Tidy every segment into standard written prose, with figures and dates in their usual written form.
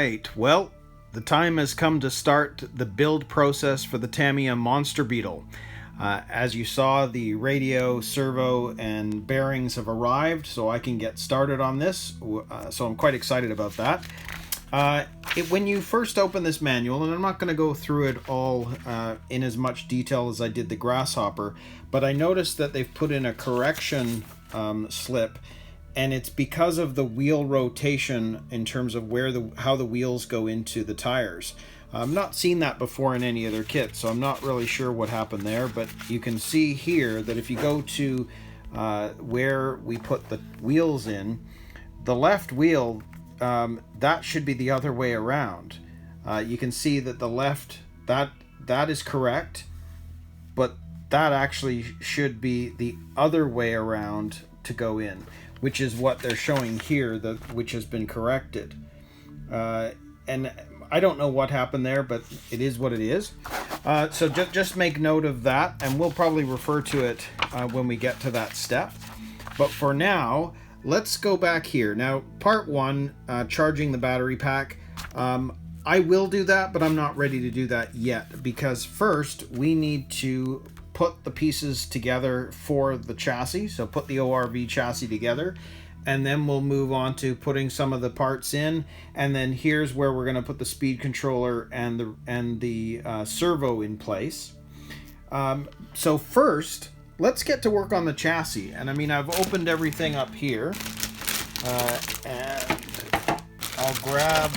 right, well, the time has come to start the build process for the Tamiya Monster Beetle. As you saw, the radio, servo, and bearings have arrived, so I can get started on this. So I'm quite excited about that. When you first open this manual, and I'm not going to go through it all in as much detail as I did the Grasshopper, but I noticed that they've put in a correction slip, and it's because of the wheel rotation in terms of how the wheels go into the tires. I've not seen that before in any other kit, so I'm not really sure what happened there, but you can see here that if you go to where we put the wheels in, the left wheel, that should be the other way around. You can see that the left, that is correct, but that actually should be the other way around to go in, which is what they're showing here, which has been corrected. And I don't know what happened there, but it is what it is. So just make note of that, and we'll probably refer to it when we get to that step. But for now, let's go back here. Now, part one, charging the battery pack. I will do that, but I'm not ready to do that yet, because first we need to put the pieces together for the chassis. So put the ORV chassis together, and then we'll move on to putting some of the parts in. And then here's where we're going to put the speed controller and the servo in place. So first, let's get to work on the chassis. And I mean, I've opened everything up here, and I'll grab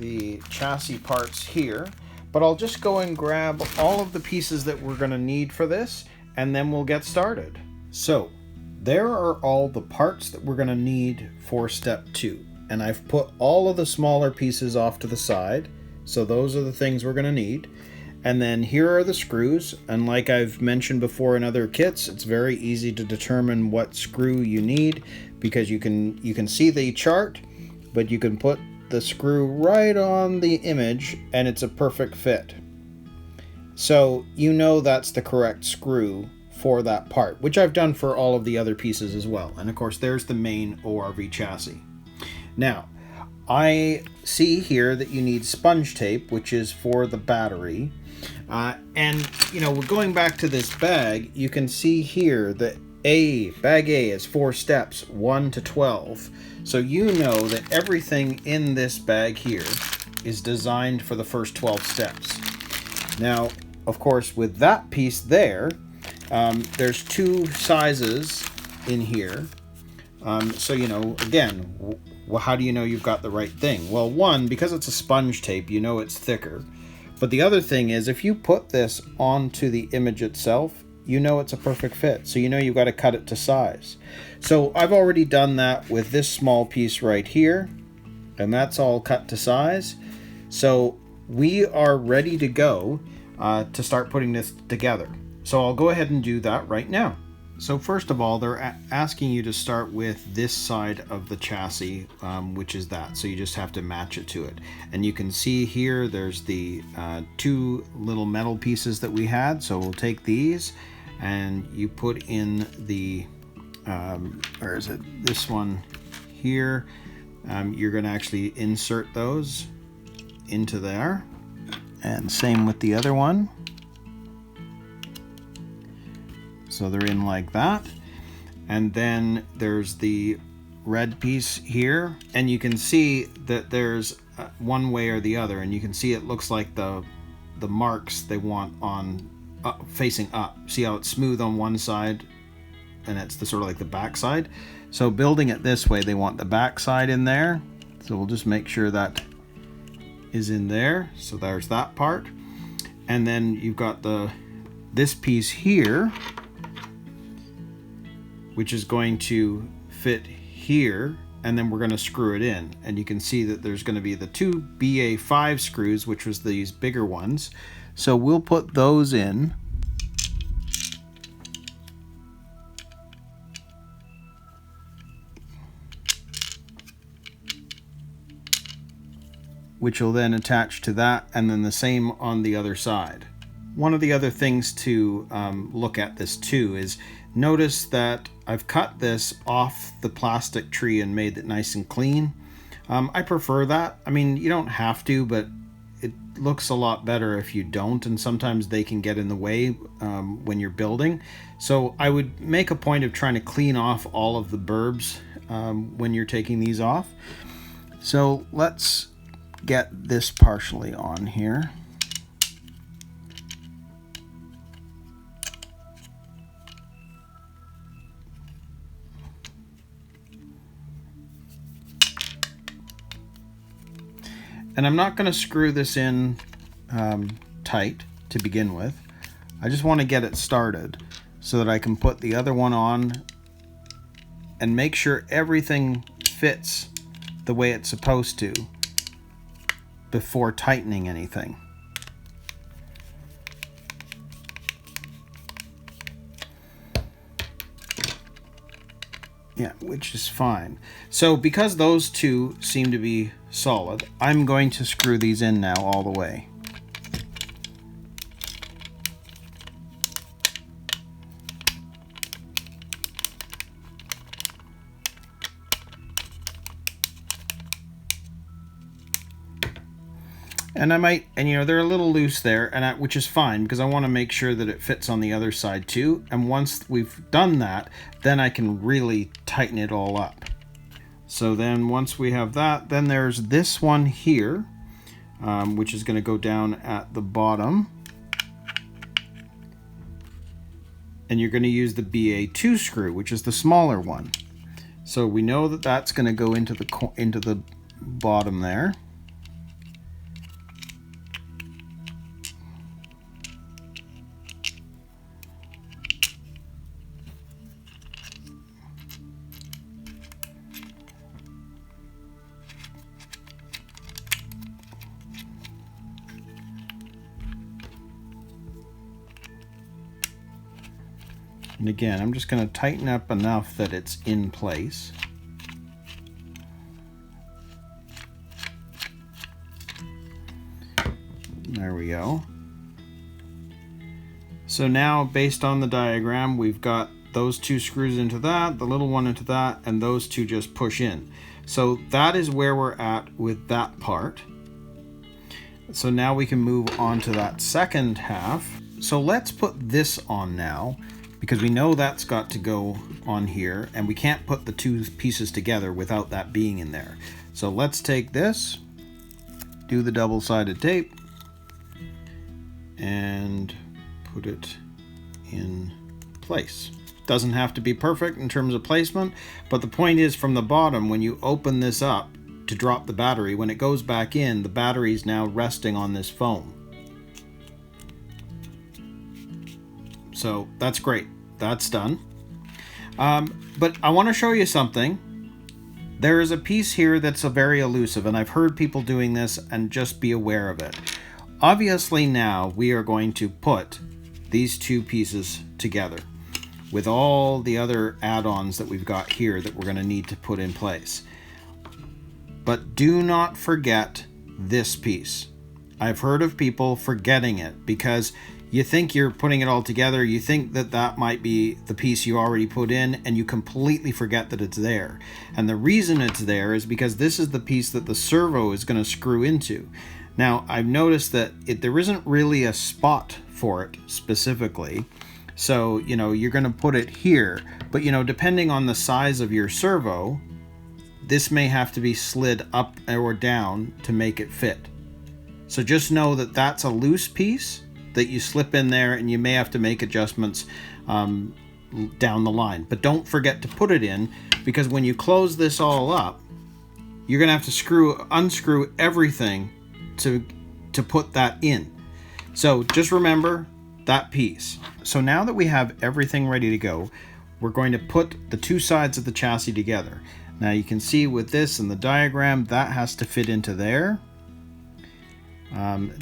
the chassis parts here, but I'll just go and grab all of the pieces that we're going to need for this, and then we'll get started. So there are all the parts that we're going to need for step 2, and I've put all of the smaller pieces off to the side. So those are the things we're going to need. And then here are the screws, and like I've mentioned before in other kits, it's very easy to determine what screw you need, because you can see the chart, but you can put the screw right on the image and it's a perfect fit. So you know that's the correct screw for that part, which I've done for all of the other pieces as well. And of course, there's the main ORV chassis. Now, I see here that you need sponge tape, which is for the battery. And, you know, we're going back to this bag. You can see here that bag A is 4 steps, 1 to 12. So you know that everything in this bag here is designed for the first 12 steps. Now, of course, with that piece there, there's 2 sizes in here. So, you know, again, well, how do you know you've got the right thing? Well, one, because it's a sponge tape, you know it's thicker. But the other thing is, if you put this onto the image itself, you know it's a perfect fit. So you know you've got to cut it to size. So I've already done that with this small piece right here, and that's all cut to size. So we are ready to go to start putting this together. So I'll go ahead and do that right now. So first of all, they're asking you to start with this side of the chassis, which is that. So you just have to match it to it. And you can see here, there's the 2 little metal pieces that we had. So we'll take these and you put in the, or is it this one here? You're going to actually insert those into there. And same with the other one. So they're in like that. And then there's the red piece here, and you can see that there's one way or the other, and you can see it looks like the marks they want on facing up. See how it's smooth on one side, and it's the sort of like the back side. So building it this way, they want the back side in there. So we'll just make sure that is in there. So there's that part. And then you've got this piece here, which is going to fit here, and then we're going to screw it in. And you can see that there's going to be the 2 BA5 screws, which was these bigger ones. So we'll put those in. Which will then attach to that, and then the same on the other side. One of the other things to look at this too is notice that I've cut this off the plastic tree and made it nice and clean. I prefer that. I mean, you don't have to, but it looks a lot better if you don't, and sometimes they can get in the way when you're building. So I would make a point of trying to clean off all of the burbs when you're taking these off. So let's get this partially on here. And I'm not going to screw this in tight to begin with. I just want to get it started so that I can put the other one on and make sure everything fits the way it's supposed to before tightening anything. Yeah, which is fine. So because those two seem to be solid, I'm going to screw these in now all the way. And I might, and you know, they're a little loose there, and which is fine because I want to make sure that it fits on the other side too. And once we've done that, then I can really tighten it all up. So then once we have that, then there's this one here, which is going to go down at the bottom. And you're going to use the BA2 screw, which is the smaller one. So we know that that's going to go into the bottom there. And again, I'm just going to tighten up enough that it's in place. There we go. So now, based on the diagram, we've got those two screws into that, the little one into that, and those two just push in. So that is where we're at with that part. So now we can move on to that second half. So let's put this on now, because we know that's got to go on here, and we can't put the two pieces together without that being in there. So let's take this, do the double-sided tape, and put it in place. Doesn't have to be perfect in terms of placement, but the point is, from the bottom, when you open this up to drop the battery, when it goes back in, the battery is now resting on this foam. So that's great. That's done. But I want to show you something. There is a piece here that's very elusive, and I've heard people doing this, and just be aware of it. Obviously now we are going to put these two pieces together with all the other add-ons that we've got here that we're going to need to put in place. But do not forget this piece. I've heard of people forgetting it because you think you're putting it all together, you think that that might be the piece you already put in, and you completely forget that it's there. And the reason it's there is because this is the piece that the servo is going to screw into. Now, I've noticed that there isn't really a spot for it specifically. So, you know, you're going to put it here, but, you know, depending on the size of your servo, this may have to be slid up or down to make it fit. So just know that that's a loose piece that you slip in there, and you may have to make adjustments down the line. But don't forget to put it in, because when you close this all up, you're going to have to unscrew everything to put that in. So just remember that piece. So now that we have everything ready to go, we're going to put the two sides of the chassis together. Now you can see with this in the diagram, that has to fit into there.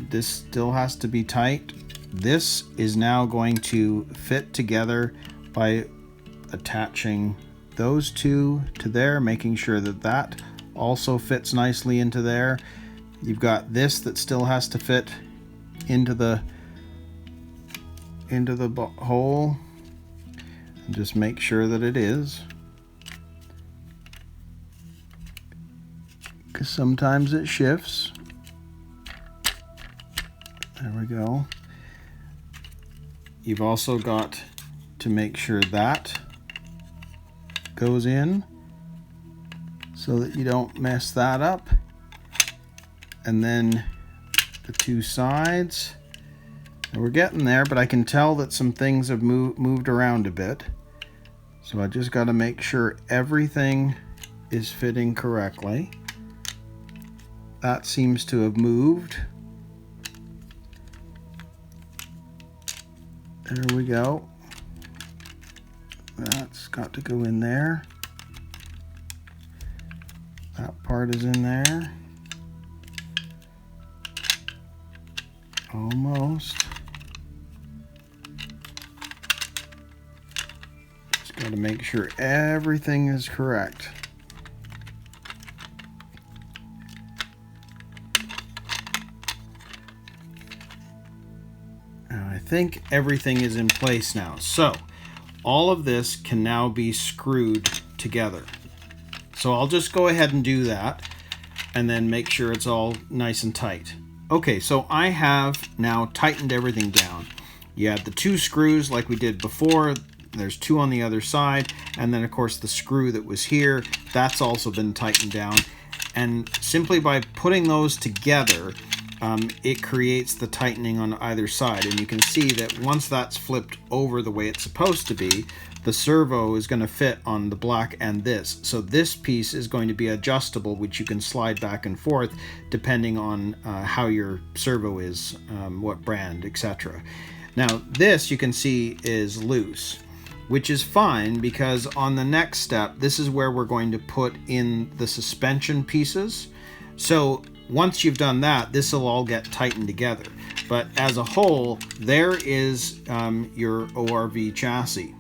This still has to be tight. This is now going to fit together by attaching those two to there, making sure that that also fits nicely into there. You've got this that still has to fit into the hole, and just make sure that it is. because sometimes it shifts. There we go. You've also got to make sure that goes in so that you don't mess that up. And then the two sides. And we're getting there, but I can tell that some things have moved around a bit. So I just got to make sure everything is fitting correctly. That seems to have moved. There we go. That's got to go in there. That part is in there. Almost. Just got to make sure everything is correct. I think everything is in place now. So all of this can now be screwed together. So I'll just go ahead and do that and then make sure it's all nice and tight. Okay, so I have now tightened everything down. You had the two screws like we did before. There's two on the other side. And then of course the screw that was here, that's also been tightened down. And simply by putting those together, it creates the tightening on either side. And you can see that once that's flipped over the way it's supposed to be, the servo is going to fit on the black and this. So this piece is going to be adjustable, which you can slide back and forth depending on how your servo is, what brand, etc. Now this you can see is loose, which is fine because on the next step, this is where we're going to put in the suspension pieces. So once you've done that, this will all get tightened together. But as a whole, there is your ORV chassis.